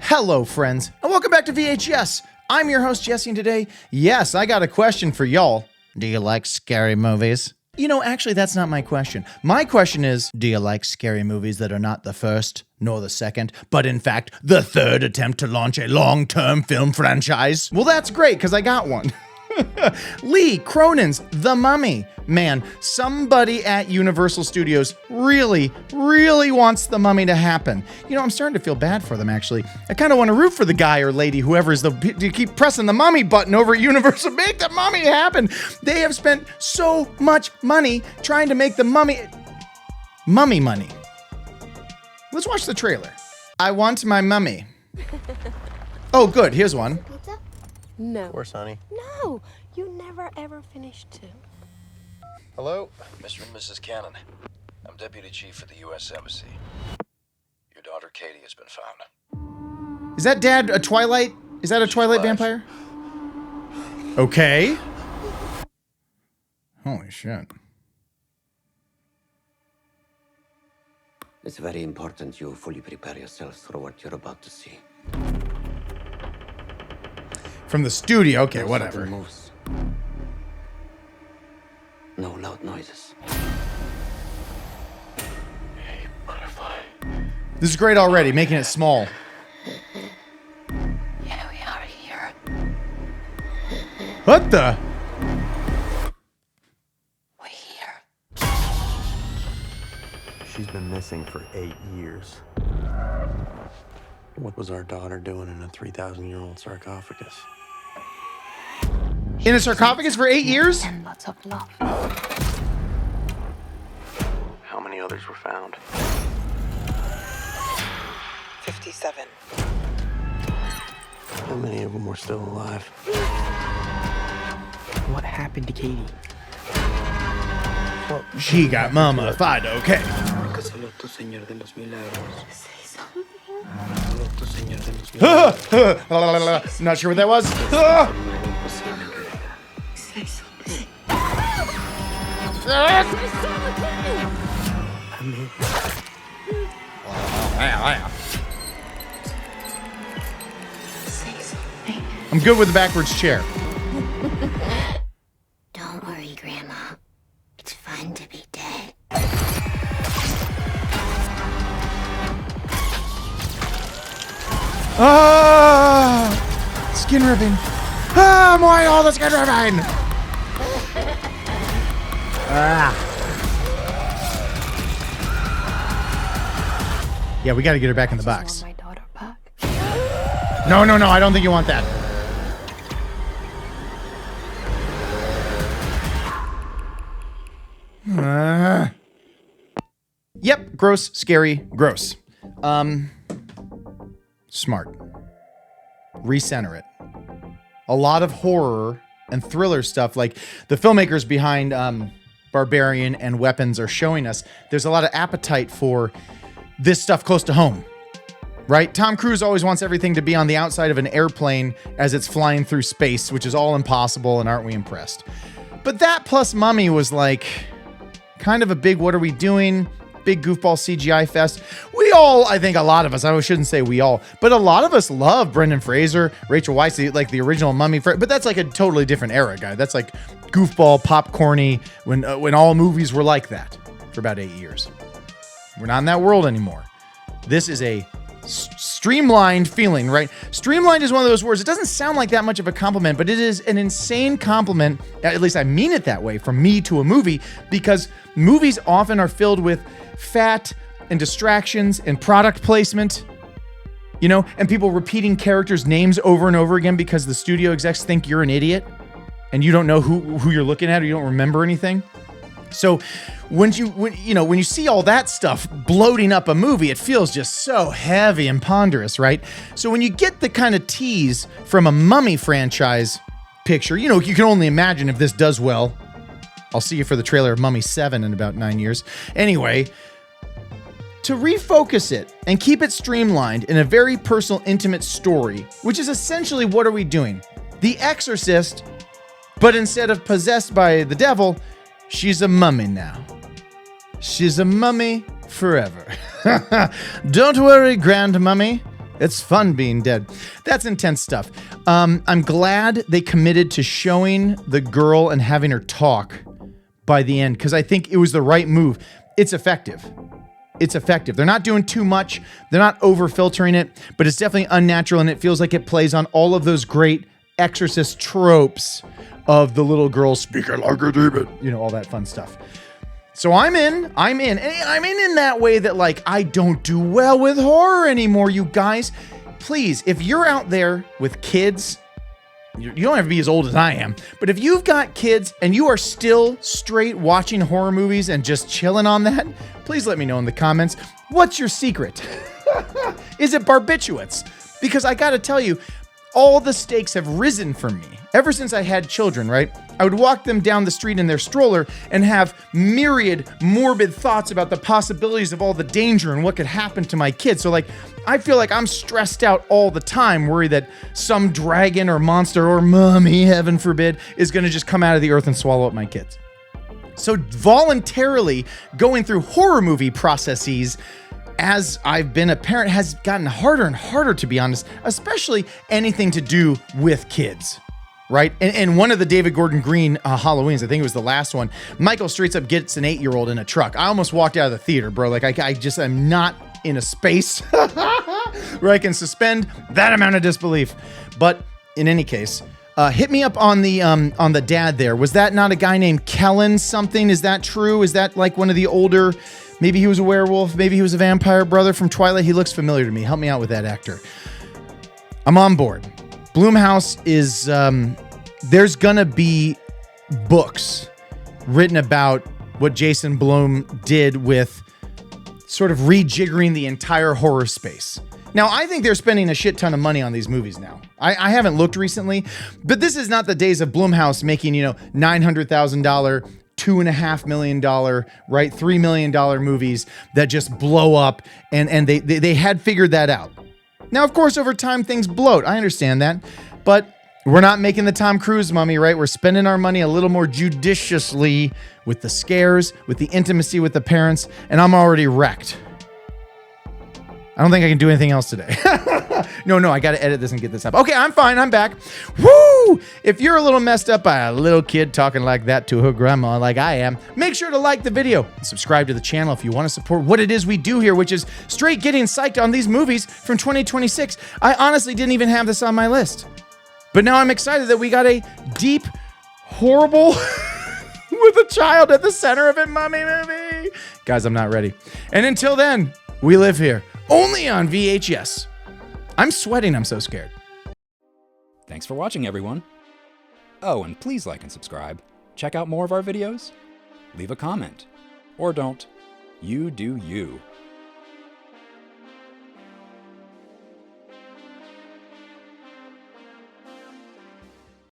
Hello, friends, and welcome back to VHS. I'm your host, Jesse, and today, yes, I got a question for y'all. Do you like scary movies? You know, actually, that's not my question. My question is, do you like scary movies that are not the first, nor the second, but in fact, the third attempt to launch a long-term film franchise? Well, that's great, because I got one. Lee Cronin's The Mummy. Man, somebody at Universal Studios really wants The Mummy to happen. You know, I'm starting to feel bad for them, actually. I kind of want to root for the guy or lady, whoever is to keep pressing the Mummy button over at Universal. Make The Mummy happen. They have spent so much money trying to make The Mummy money. Let's watch the trailer. I want my mummy. Oh, good. Here's one. Pizza? No. Of course, honey. No, you never ever finished two. Hello? Mr. and Mrs. Cannon, I'm Deputy Chief for the U.S. Embassy. Your daughter Katie has been found. Is that Dad a Twilight? Is that a Twilight alive. vampire? Okay. Holy shit. It's very important you fully prepare yourselves for what you're about to see. From the studio. Okay, No whatever. sudden moves. No loud noises. Hey, butterfly. This is great already, making it small. Yeah, we are here. What the? We're here. She's been missing for 8 years. What was our daughter doing in a 3,000-year-old sarcophagus? In a sarcophagus for 8 years? And lots of love. How many others were found? 57. How many of them were still alive? What happened to Katie? She got mummified, okay. Saludo, Señor de los Milagros. Say something. Saludo, Señor de los Milagros. Not sure what that was. Say something. Say something. I'm good with the backwards chair. Don't worry, Grandma. It's fun to be dead. Ah! Skin ripping. Ah, more all the skin ripping. Ah. Yeah, we got to get her back in the I box. want my daughter back. No, I don't think you want that. Yep, gross, scary, gross. Smart. Recenter it. A lot of horror and thriller stuff, like the filmmakers behind Barbarian and Weapons are showing us, there's a lot of appetite for this stuff close to home. Right? Tom Cruise always wants everything to be on the outside of an airplane as it's flying through space, which is all impossible, and aren't we impressed? But that plus Mummy was like kind of a big what are we doing? Big goofball CGI fest. We all, I think a lot of us, I shouldn't say we all, but a lot of us love Brendan Fraser, Rachel Weisz, like the original Mummy, but that's like a totally different era, guy. That's like goofball, popcorny, when all movies were like that for about 8 years. We're not in that world anymore. This is a streamlined feeling, right? Streamlined is one of those words. It doesn't sound like that much of a compliment, but it is an insane compliment. At least I mean it that way from me to a movie, because movies often are filled with fat and distractions and product placement, you know, and people repeating characters' names over and over again because the studio execs think you're an idiot and you don't know who you're looking at or you don't remember anything. So when you see all that stuff bloating up a movie, it feels just so heavy and ponderous, right? So when you get the kind of tease from a Mummy franchise picture, you know, you can only imagine if this does well. I'll see you for the trailer of Mummy 7 in about 9 years. Anyway, to refocus it and keep it streamlined in a very personal, intimate story, which is essentially what are we doing? The Exorcist, but instead of possessed by the devil, she's a mummy now. She's a mummy forever. Don't worry, Grand Mummy. It's fun being dead. That's intense stuff. I'm glad they committed to showing the girl and having her talk by the end, because I think it was the right move. It's effective. It's effective. They're not doing too much. They're not over filtering it, but it's definitely unnatural, and it feels like it plays on all of those great Exorcist tropes of the little girl speaking like a demon, you know, all that fun stuff. So I'm in, and I'm in that way that, like, I don't do well with horror anymore, you guys. Please, if you're out there with kids, you don't have to be as old as I am, but if you've got kids and you are still straight watching horror movies and just chilling on that, please let me know in the comments. What's your secret? Is it barbiturates? Because I gotta tell you, all the stakes have risen for me. Ever since I had children, right? I would walk them down the street in their stroller and have myriad morbid thoughts about the possibilities of all the danger and what could happen to my kids. So, like, I feel like I'm stressed out all the time, worried that some dragon or monster or mummy, heaven forbid, is gonna just come out of the earth and swallow up my kids. So voluntarily going through horror movie processes as I've been a parent has gotten harder and harder, to be honest, especially anything to do with kids, right? And one of the David Gordon Green Halloweens, I think it was the last one, Michael straight up gets an 8-year-old in a truck. I almost walked out of the theater, bro. Like, I just am not in a space where I can suspend that amount of disbelief. But in any case, hit me up on the dad there. Was that not a guy named Kellen something? Is that true? Is that like one of the older... Maybe he was a werewolf. Maybe he was a vampire brother from Twilight. He looks familiar to me. Help me out with that actor. I'm on board. Blumhouse is... there's gonna be books written about what Jason Blum did with sort of rejiggering the entire horror space. Now, I think they're spending a shit ton of money on these movies now. I haven't looked recently, but this is not the days of Blumhouse making, you know, $900,000... $2.5 million, right? $3 million movies that just blow up, and they had figured that out. Now, of course, over time, things bloat. I understand that, but we're not making the Tom Cruise mummy, right? We're spending our money a little more judiciously with the scares, with the intimacy with the parents, and I'm already wrecked. I don't think I can do anything else today. No, I got to edit this and get this up. Okay, I'm fine. I'm back. Woo! If you're a little messed up by a little kid talking like that to her grandma like I am, make sure to like the video and subscribe to the channel if you want to support what it is we do here, which is straight getting psyched on these movies from 2026. I honestly didn't even have this on my list. But now I'm excited that we got a deep, horrible, with a child at the center of it mummy movie. Guys, I'm not ready. And until then, we live here. Only on VHS. I'm sweating, I'm so scared. Thanks for watching, everyone. Oh, and please like and subscribe. Check out more of our videos. Leave a comment. Or don't. You do you.